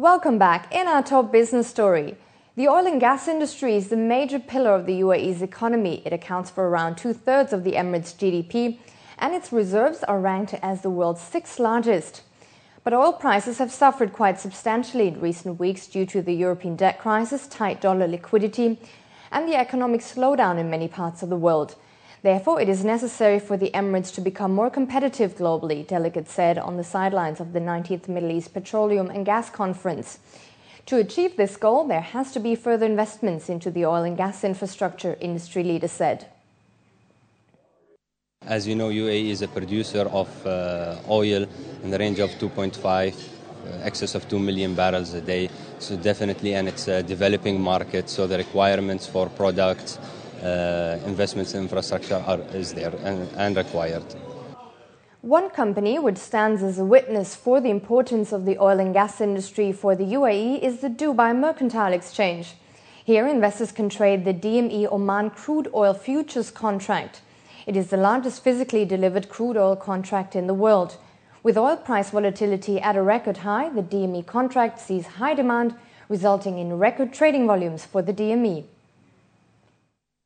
Welcome back. In our top business story, the oil and gas industry is the major pillar of the UAE's economy. It accounts for around two-thirds of the Emirates' GDP, and its reserves are ranked as the world's sixth largest. But oil prices have suffered quite substantially in recent weeks due to the European debt crisis, tight dollar liquidity, and the economic slowdown in many parts of the world. Therefore, it is necessary for the Emirates to become more competitive globally, delegates said on the sidelines of the 19th Middle East Petroleum and Gas Conference. To achieve this goal, there has to be further investments into the oil and gas infrastructure, industry leaders said. As you know, UAE is a producer of oil in the range of 2.5, excess of 2 million barrels a day. So definitely, and it's a developing market, so the requirements for products, investments in infrastructure is there and required. One company which stands as a witness for the importance of the oil and gas industry for the UAE is the Dubai Mercantile Exchange. Here, investors can trade the DME Oman crude oil futures contract. It is the largest physically delivered crude oil contract in the world. With oil price volatility at a record high, the DME contract sees high demand, resulting in record trading volumes for the DME.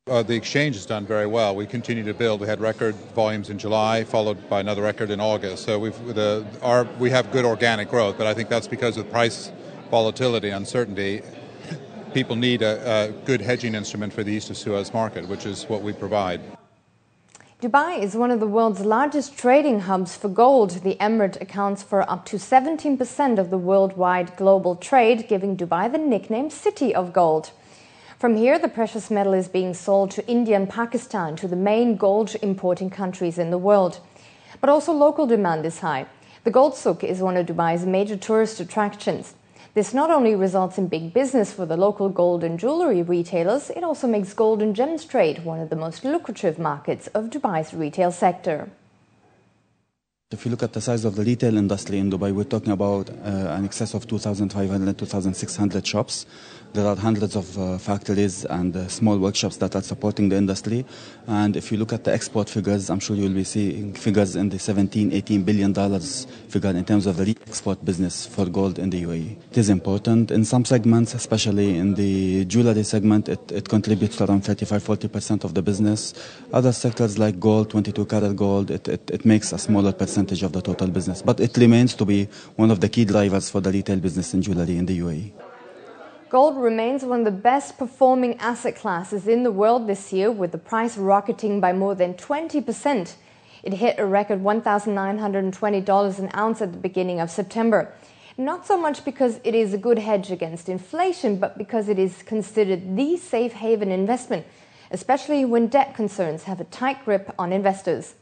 The exchange has done very well. We continue to build. We had record volumes in July, followed by another record in August. So we have good organic growth, but I think that's because of price volatility, uncertainty. People need a good hedging instrument for the East of Suez market, which is what we provide. Dubai is one of the world's largest trading hubs for gold. The Emirate accounts for up to 17% of the worldwide global trade, giving Dubai the nickname City of Gold. From here, the precious metal is being sold to India and Pakistan, to the main gold importing countries in the world. But also local demand is high. The Gold Souk is one of Dubai's major tourist attractions. This not only results in big business for the local gold and jewellery retailers, it also makes gold and gems trade one of the most lucrative markets of Dubai's retail sector. If you look at the size of the retail industry in Dubai, we're talking about an excess of 2,500, 2,600 shops. There are hundreds of factories and small workshops that are supporting the industry. And if you look at the export figures, I'm sure you'll be seeing figures in the $17, $18 billion figure in terms of the export business for gold in the UAE. It is important in some segments, especially in the jewelry segment, it contributes to around 35-40% of the business. Other sectors like gold, 22-karat gold, it makes a smaller percentage of the total business. But it remains to be one of the key drivers for the retail business in jewelry in the UAE. Gold remains one of the best performing asset classes in the world this year, with the price rocketing by more than 20%. It hit a record $1,920 an ounce at the beginning of September. Not so much because it is a good hedge against inflation, but because it is considered the safe haven investment, especially when debt concerns have a tight grip on investors.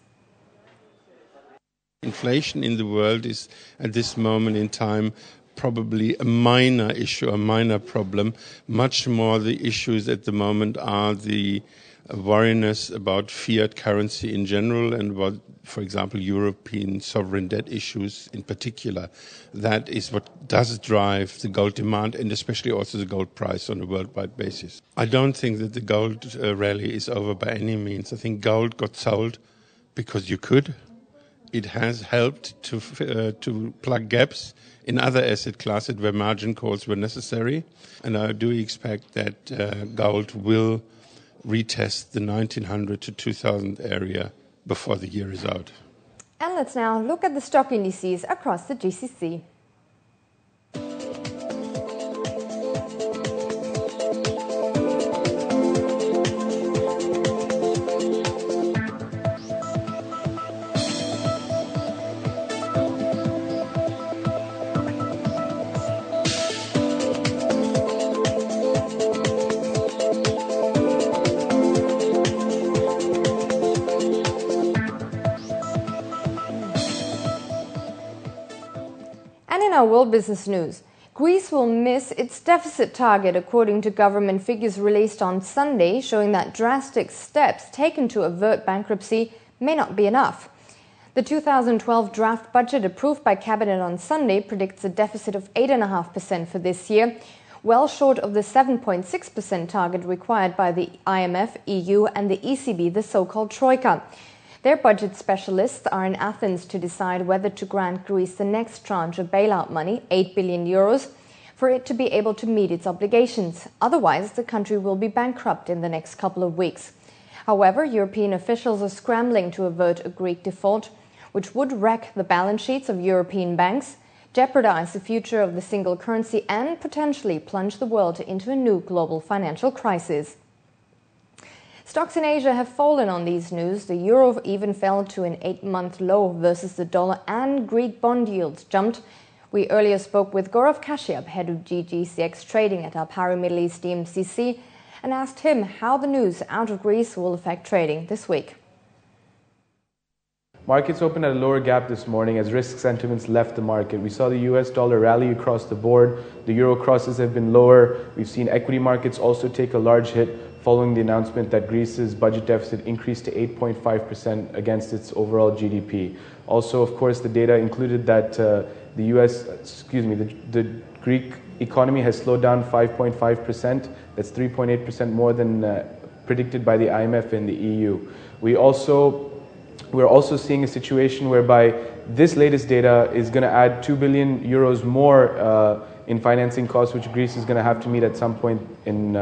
Inflation in the world is, at this moment in time, probably a minor issue, a minor problem. Much more the issues at the moment are the worriness about fiat currency in general and what, for example, European sovereign debt issues in particular. That is what does drive the gold demand and especially also the gold price on a worldwide basis. I don't think that the gold rally is over by any means. I think gold got sold because you could. It has helped to plug gaps in other asset classes where margin calls were necessary. And I do expect that gold will retest the 1900 to 2000 area before the year is out. And let's now look at the stock indices across the GCC. And in our world business news, Greece will miss its deficit target according to government figures released on Sunday, showing that drastic steps taken to avert bankruptcy may not be enough. The 2012 draft budget approved by Cabinet on Sunday predicts a deficit of 8.5% for this year, well short of the 7.6% target required by the IMF, EU and the ECB, the so-called Troika. Their budget specialists are in Athens to decide whether to grant Greece the next tranche of bailout money, €8 billion, for it to be able to meet its obligations. Otherwise, the country will be bankrupt in the next couple of weeks. However, European officials are scrambling to avert a Greek default, which would wreck the balance sheets of European banks, jeopardize the future of the single currency, and potentially plunge the world into a new global financial crisis. Stocks in Asia have fallen on these news. The euro even fell to an 8-month low versus the dollar, and Greek bond yields jumped. We earlier spoke with Gaurav Kashyap, head of GGCX trading at Alpari Middle East DMCC, and asked him how the news out of Greece will affect trading this week. Markets opened at a lower gap this morning as risk sentiments left the market. We saw the US dollar rally across the board. The euro crosses have been lower. We've seen equity markets also take a large hit following the announcement that Greece's budget deficit increased to 8.5% against its overall GDP. Also, of course, the data included that the Greek economy has slowed down 5.5%. That's 3.8% more than predicted by the IMF and the EU. We're also seeing a situation whereby this latest data is going to add 2 billion euros more in financing costs, which Greece is going to have to meet at some point in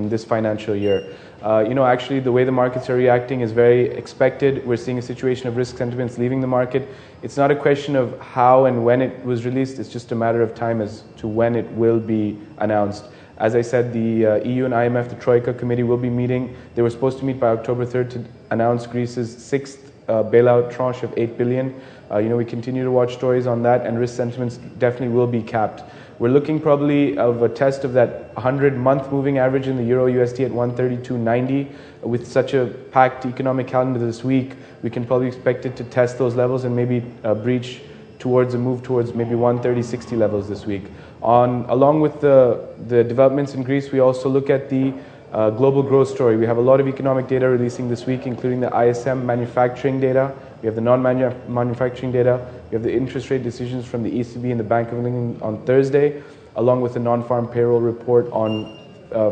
this financial year. Actually, the way the markets are reacting is very expected. We're seeing a situation of risk sentiments leaving the market. It's not a question of how and when it was released. It's just a matter of time as to when it will be announced. As I said, the EU and IMF, the Troika Committee, will be meeting. They were supposed to meet by October 3rd to announce Greece's 6th bailout tranche of 8 billion. We continue to watch stories on that, and risk sentiments definitely will be capped. We're looking probably of a test of that 100-month moving average in the Euro USD at 132.90. With such a packed economic calendar this week, we can probably expect it to test those levels and maybe breach towards a move towards maybe 130.60 levels this week. Along with the developments in Greece, we also look at the global growth story. We have a lot of economic data releasing this week, including the ISM manufacturing data. We have the non-manufacturing data. We have the interest rate decisions from the ECB and the Bank of England on Thursday, along with the non-farm payroll report on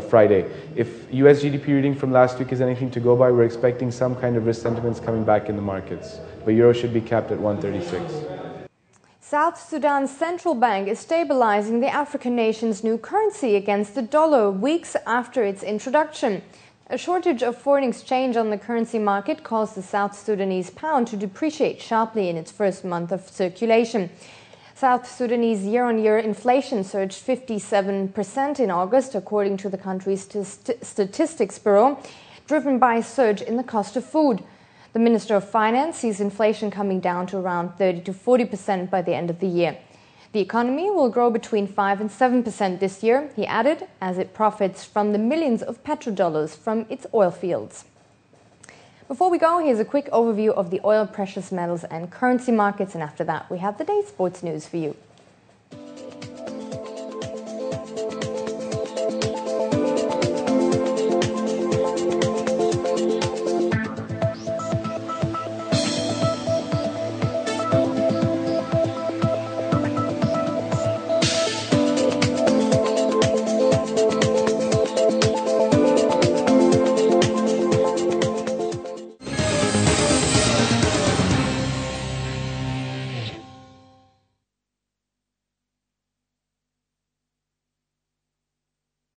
Friday. If US GDP reading from last week is anything to go by, we're expecting some kind of risk sentiments coming back in the markets. But euro should be capped at 136. South Sudan's central bank is stabilizing the African nation's new currency against the dollar weeks after its introduction. A shortage of foreign exchange on the currency market caused the South Sudanese pound to depreciate sharply in its first month of circulation. South Sudanese year-on-year inflation surged 57% in August, according to the country's Statistics Bureau, driven by a surge in the cost of food. The Minister of Finance sees inflation coming down to around 30 to 40% by the end of the year. The economy will grow between 5 and 7% this year, he added, as it profits from the millions of petrodollars from its oil fields. Before we go, here's a quick overview of the oil, precious metals and currency markets, and after that we have the day's sports news for you.